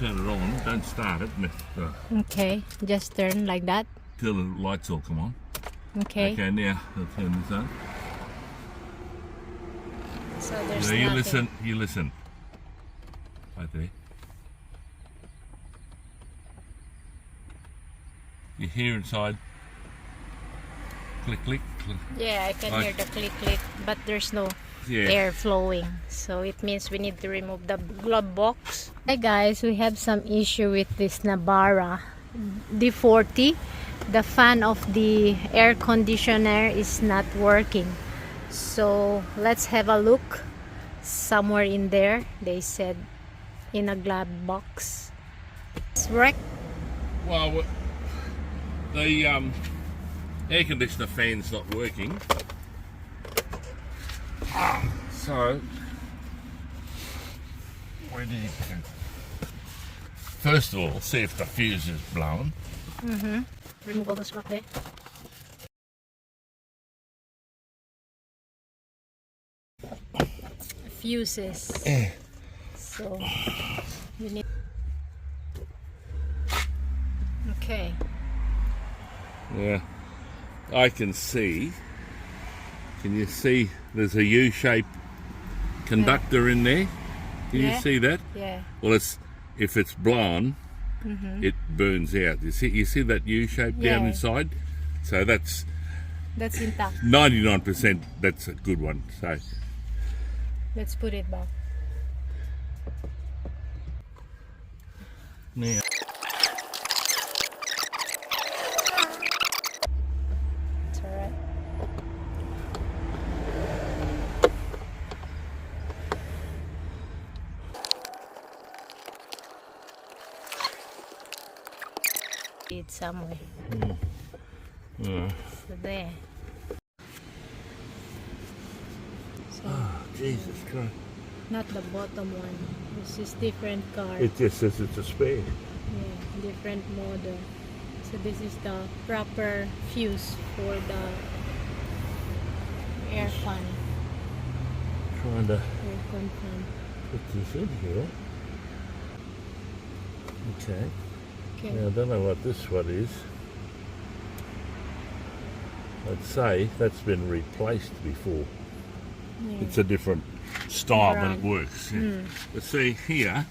turn it on. Don't start it. Okay, just turn like that. Till the lights all come on. Okay. Okay, now I'll turn this on. So there's Now nothing. you listen. Right there. You hear inside. Click, click, click. Yeah, I can hear the click click, but there's no air flowing. So it means we need to remove the glove box. Hi guys, we have some issue with this Navara D40. The fan of the air conditioner is not working. So let's have a look. Somewhere in there, they said in a glove box. It's wrecked. Well, the air conditioner fan's not working. So, where did he put it? First of all, see if the fuse is blown. Remove all the stuff there. Fuses. So we need. Okay. Yeah, I can see. Can you see? There's a U-shaped conductor in there. Can you see that? Yeah. Well, if it's blown, it burns out. You see that U-shape down inside? So that's intact. 99%. That's a good one. So Let's put it back. now. It's alright. It's somewhere. So there. So Jesus Christ. not the bottom one. This is different car. It just says it's a spare. Yeah, different model. So this is the proper fuse for the air fan. Trying to Aircon fan. put this in here. Okay. Okay. Now I don't know what this one is. I'd say that's been replaced before. Yeah. It's a different style, but it Brand. works. Yeah. But see here,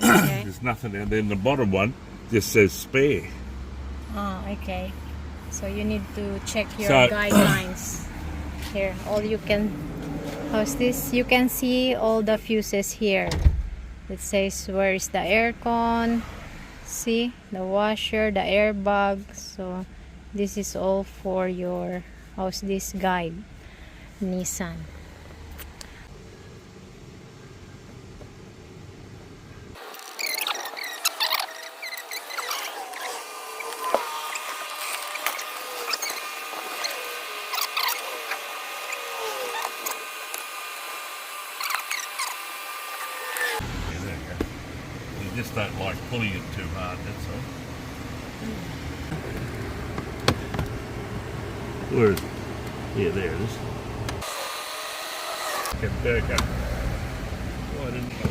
Okay. there's nothing, and then the bottom one just says spare. Ah, okay. So you need to check your So- guidelines. Here, all you can. How's this? You can see all the fuses here. It says where is the aircon. See the washer, the airbag. So this is all for your how's this guide, Nissan. You just don't like pulling it too hard, that's all. Where is it? Yeah, there it is. Burger. Oh, I didn't know.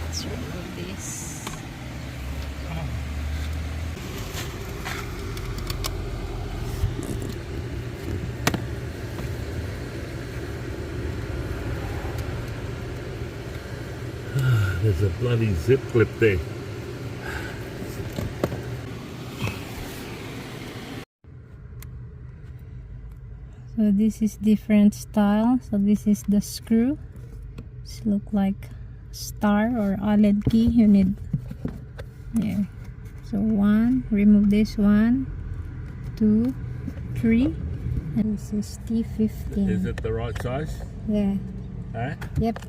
Let's remove this. There's a bloody zip clip there. So this is different style. So this is the screw. This look like star or OLED key. You need yeah. So one, remove this 1, 2, 3, and this is T15. Is it the right size? Yeah. Huh? Yep.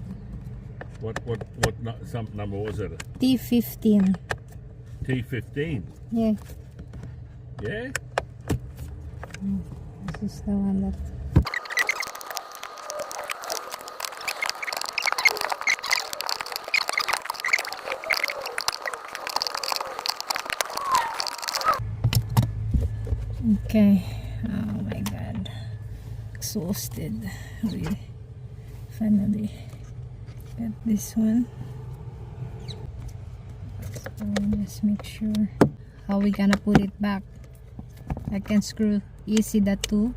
Some number was it? T15. T15. Yeah. Yeah? This is the one that. Okay. Oh my god. Exhausted. Really. Finally got this one. Just make sure how we gonna put it back. I can screw easy the two.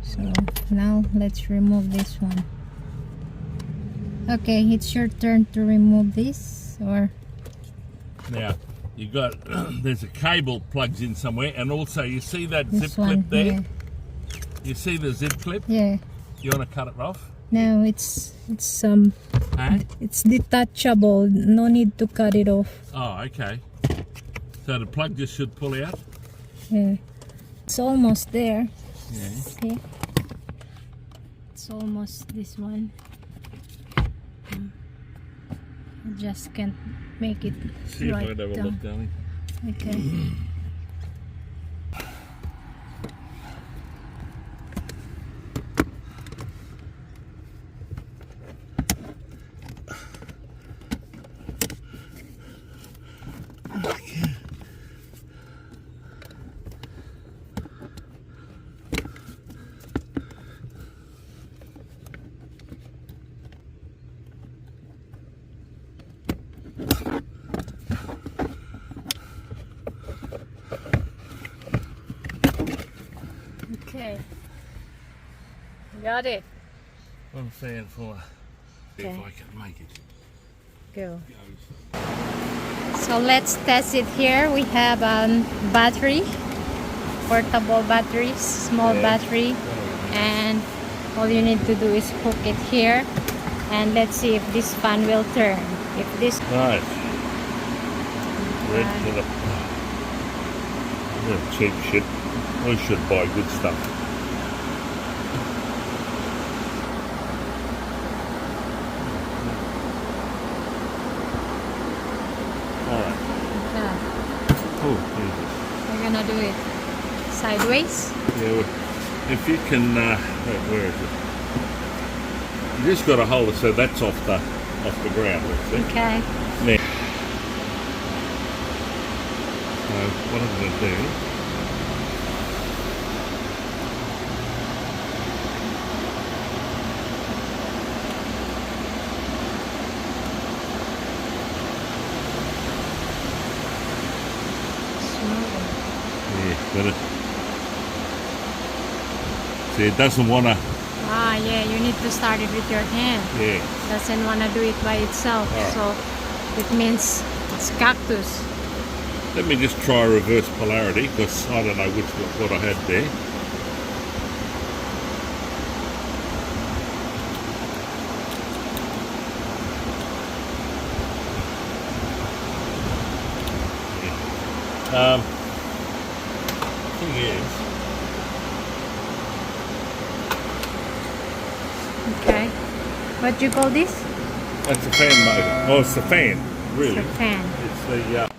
So now let's remove this one. Okay, it's your turn to remove this, or Now, you got, there's a cable plugs in somewhere, and also you see that this zip one clip there? here. You see the zip clip? Yeah. You want to cut it off? No, it's Huh? it's detachable. No need to cut it off. Oh, okay. So the plug just should pull out? Yeah. It's almost there. Yeah. See? It's almost this one. I just can't make it See if I right can have a down. look, darling. Okay. Okay. Got it. I'm saying for if Okay. I can make it. Go. So let's test it here. We have a battery, portable batteries, small Yeah. battery, and all you need to do is hook it here, and let's see if this fan will turn. If this Nice. Red to the cheap shit. We should buy good stuff. Alright. Oh, Jesus. we're gonna do it sideways. Yeah, well, if you can, wait, where is it? You just got to hold it so that's off the ground. That's it. Okay. There. So what I'm going to do? Yeah, got it. See, it doesn't want to. Ah, yeah. You need to start it with your hand. Yeah. Doesn't wanna do it by itself. Alright. So it means it's cactus. Let me just try reverse polarity because I don't know what I had there. Thing is, Okay. What do you call this? that's a fan motor. Oh, it's the fan, really. It's a fan. It's the